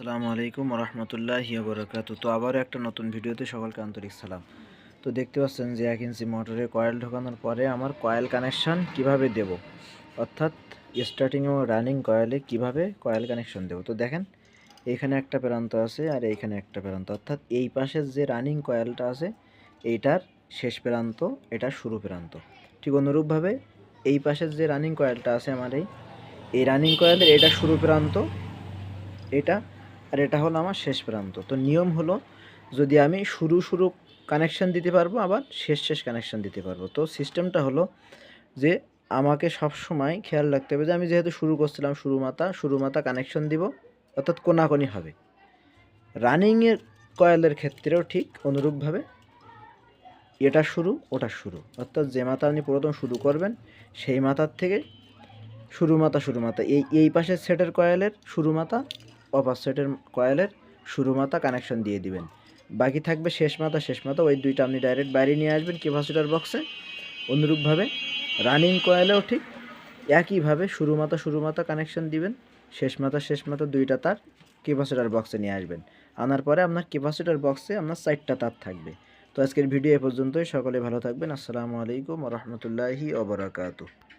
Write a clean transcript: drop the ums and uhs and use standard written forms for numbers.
আসসালামু আলাইকুম রহমতুল্লাহি ওবরাকাতু। তো আবারও একটা নতুন ভিডিওতে সকলকে আন্তরিক সালাম। তো দেখতে পাচ্ছেন যে 1 ইঞ্চি মোটরে কয়েল ঢোকানোর পরে আমার কয়েল কানেকশন কিভাবে দেব, অর্থাৎ স্টার্টিং এবং রানিং কয়েলে কিভাবে কয়েল কানেকশন দেব। তো দেখেন এইখানে একটা প্রান্ত আছে আর এইখানে একটা প্রান্ত, অর্থাৎ এই পাশের যে রানিং কয়েলটা আছে এইটার শেষ প্রান্ত, এটা শুরু প্রান্ত। ঠিক অনুরূপভাবে এই পাশের যে রানিং কয়েলটা আছে আমার এই রানিং কয়েলের এটা শুরু প্রান্ত, এটা আর এটা হলো আমার শেষ প্রান্ত। তো নিয়ম হলো, যদি আমি শুরু শুরু কানেকশান দিতে পারবো, আবার শেষ শেষ কানেকশান দিতে পারবো। তো সিস্টেমটা হলো যে আমাকে সব সময় খেয়াল রাখতে হবে যে আমি যেহেতু শুরু করছিলাম শুরু মাথা কানেকশন দিব, অর্থাৎ কোনাকোনি হবে। রানিংয়ের কয়েলের ক্ষেত্রেও ঠিক অনুরূপভাবে এটা শুরু ওটা শুরু, অর্থাৎ যে মাথা আপনি প্রথম শুরু করবেন সেই মাথার থেকে শুরু মাথা এই পাশের সেটের কয়েলের শুরু মাথা, অপার সেটের কয়েলের শুরু মাথা কানেকশন দিয়ে দিবেন। বাকি থাকবে শেষ মাথা, ওই দুইটা আপনি ডাইরেক্ট বাইরে নিয়ে আসবেন ক্যাপাসিটর বক্সে। অনুরূপভাবে রানিং কয়েলেও ঠিক একইভাবে শুরু মাথা কানেকশন দিবেন, শেষ মাথা দুইটা তার ক্যাপাসিটর বক্সে নিয়ে আসবেন। আনার পরে আপনার ক্যাপাসিটর বক্সে আপনার 4টা তার থাকবে। তো আজকের ভিডিও এ পর্যন্তই। সকলে ভালো থাকবেন। আসসালামু আলাইকুম রহমতুল্লাহি ওবরাকাতুহু।